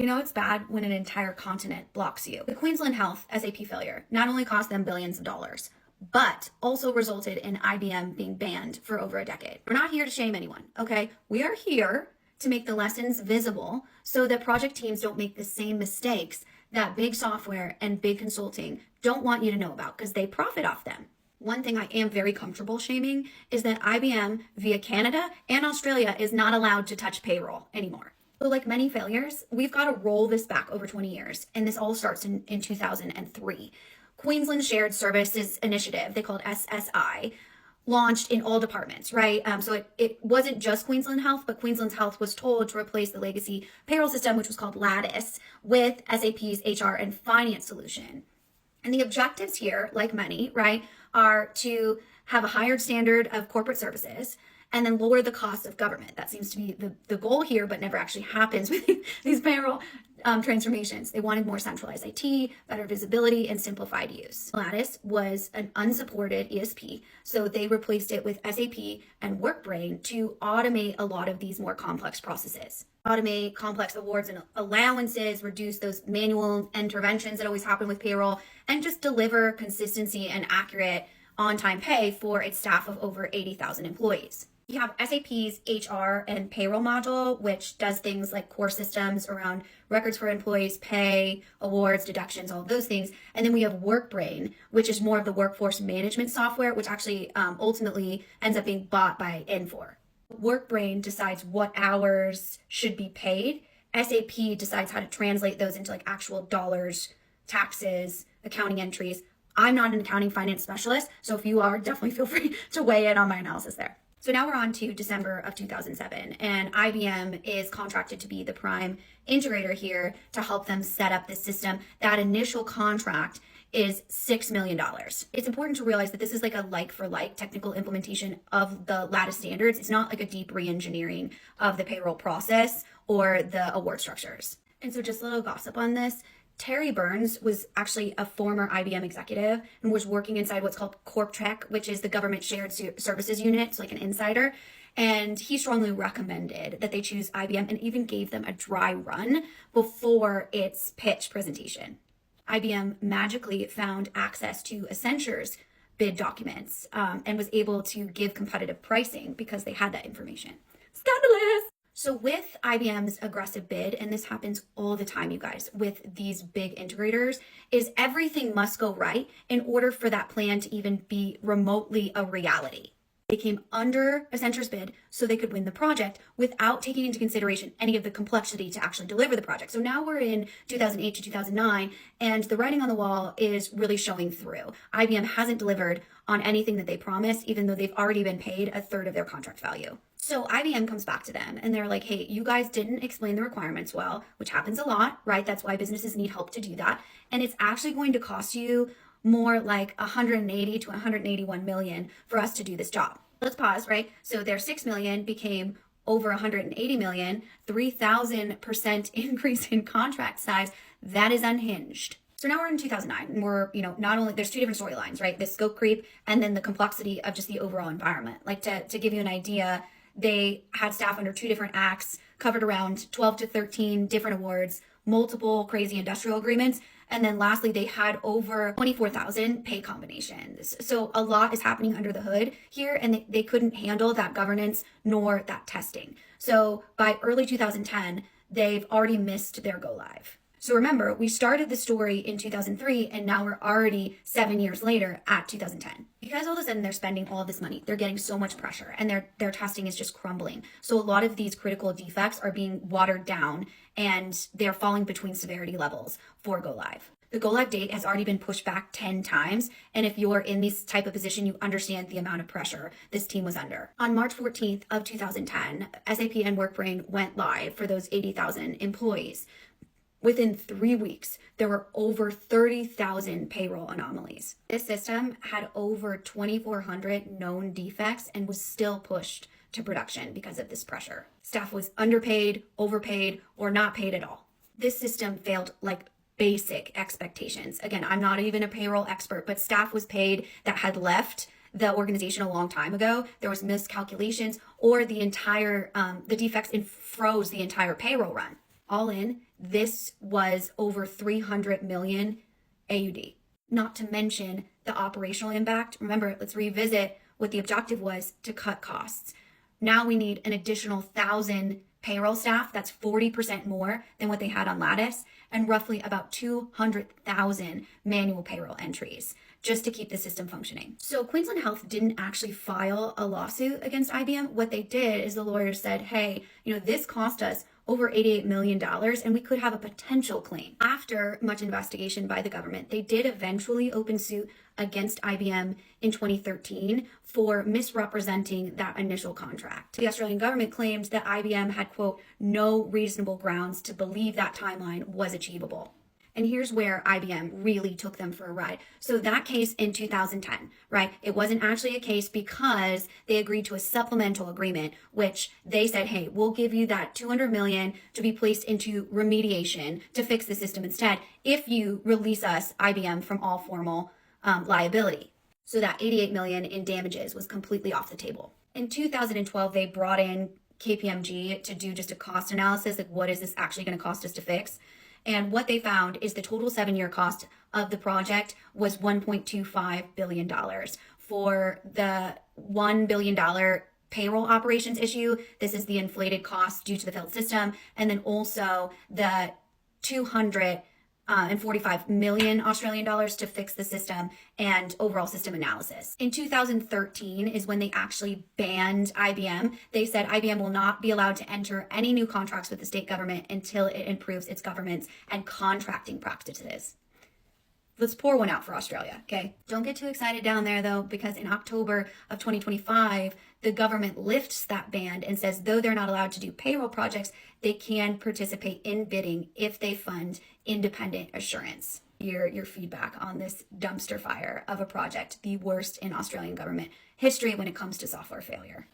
You know it's bad when an entire continent blocks you. The Queensland Health SAP failure not only cost them billions of dollars, but also resulted in IBM being banned for over a decade. We're not here to shame anyone, okay? We are here to make the lessons visible so that project teams don't make the same mistakes that big software and big consulting don't want you to know about because they profit off them. One thing I am very comfortable shaming is that IBM via Canada and Australia is not allowed to touch payroll anymore. So like many failures, we've got to roll this back over 20 years. And this all starts in 2003. Queensland Shared Services Initiative, they called SSI, launched in all departments, right? So it wasn't just Queensland Health, but Queensland Health was told to replace the legacy payroll system, which was called Lattice, with SAP's HR and finance solution. And the objectives here, like many, right, are to have a higher standard of corporate services and then lower the cost of government. That seems to be the goal here, but never actually happens with these payroll transformations. They wanted more centralized IT, better visibility, and simplified use. Lattice was an unsupported ESP, so they replaced it with SAP and WorkBrain to automate a lot of these more complex processes. Automate complex awards and allowances, reduce those manual interventions that always happen with payroll, and just deliver consistency and accurate on-time pay for its staff of over 80,000 employees. You have SAP's HR and payroll module, which does things like core systems around records for employees, pay, awards, deductions, all of those things. And then we have WorkBrain, which is more of the workforce management software, which actually ultimately ends up being bought by Infor. WorkBrain decides what hours should be paid. SAP decides how to translate those into like actual dollars, taxes, accounting entries. I'm not an accounting finance specialist, so if you are, definitely feel free to weigh in on my analysis there. So now we're on to December of 2007, and IBM is contracted to be the prime integrator here to help them set up this system. That initial contract is $6 million. It's important to realize that this is like a like-for-like technical implementation of the Lattice standards. It's not like a deep re-engineering of the payroll process or the award structures. And so just a little gossip on this. Terry Burns was actually a former IBM executive and was working inside what's called CorpTech, which is the government shared services unit. It's like an insider. And he strongly recommended that they choose IBM and even gave them a dry run before its pitch presentation. IBM magically found access to Accenture's bid documents and was able to give competitive pricing because they had that information. Scandalous! So with IBM's aggressive bid, and this happens all the time, you guys, with these big integrators, is everything must go right in order for that plan to even be remotely a reality. They came under Accenture's bid so they could win the project without taking into consideration any of the complexity to actually deliver the project. So now we're in 2008 to 2009, and the writing on the wall is really showing through. IBM hasn't delivered on anything that they promised, even though they've already been paid a third of their contract value. So IBM comes back to them and they're like, hey, you guys didn't explain the requirements well, which happens a lot, right? That's why businesses need help to do that. And it's actually going to cost you more like 180 to 181 million for us to do this job. Let's pause, right? So their 6 million became over 180 million, 3,000% increase in contract size. That is unhinged. So now we're in 2009 and we're, not only, there's two different storylines, right? The scope creep and then the complexity of just the overall environment. Like to give you an idea, they had staff under two different acts, covered around 12 to 13 different awards, multiple crazy industrial agreements. And then lastly, they had over 24,000 pay combinations. So a lot is happening under the hood here, and they couldn't handle that governance nor that testing. So by early 2010, they've already missed their go live. So remember, we started the story in 2003, and now we're already 7 years later at 2010. Because all of a sudden they're spending all of this money, they're getting so much pressure, and their testing is just crumbling. So a lot of these critical defects are being watered down, and they're falling between severity levels for go live. The go live date has already been pushed back 10 times. And if you're in this type of position, you understand the amount of pressure this team was under. On March 14th of 2010, SAP and WorkBrain went live for those 80,000 employees. Within 3 weeks, there were over 30,000 payroll anomalies. This system had over 2,400 known defects and was still pushed to production because of this pressure. Staff was underpaid, overpaid, or not paid at all. This system failed like basic expectations. Again, I'm not even a payroll expert, but staff was paid that had left the organization a long time ago. There was miscalculations, or the defects froze the entire payroll run. All in, this was over 300 million AUD. Not to mention the operational impact. Remember, let's revisit what the objective was: to cut costs. Now we need an additional 1,000 payroll staff. That's 40% more than what they had on Lattice, and roughly about 200,000 manual payroll entries just to keep the system functioning. So Queensland Health didn't actually file a lawsuit against IBM. What they did is the lawyers said, hey, this cost us over $88 million and we could have a potential claim. After much investigation by the government, they did eventually open suit against IBM in 2013 for misrepresenting that initial contract. The Australian government claimed that IBM had, quote, no reasonable grounds to believe that timeline was achievable. And here's where IBM really took them for a ride. So that case in 2010, right? It wasn't actually a case because they agreed to a supplemental agreement, which they said, hey, we'll give you that $200 million to be placed into remediation to fix the system instead if you release us, IBM, from all formal liability. So that $88 million in damages was completely off the table. In 2012, they brought in KPMG to do just a cost analysis, like what is this actually going to cost us to fix? And what they found is the total 7-year cost of the project was $1.25 billion. For the $1 billion payroll operations issue, this is the inflated cost due to the failed system, and then also the 245 million Australian dollars to fix the system and overall system analysis. In 2013 is when they actually banned IBM. They said IBM will not be allowed to enter any new contracts with the state government until it improves its governance and contracting practices. Let's pour one out for Australia, okay? Don't get too excited down there though, because in October of 2025, the government lifts that ban and says, though they're not allowed to do payroll projects, they can participate in bidding if they fund independent assurance. Your feedback on this dumpster fire of a project, the worst in Australian government history when it comes to software failure.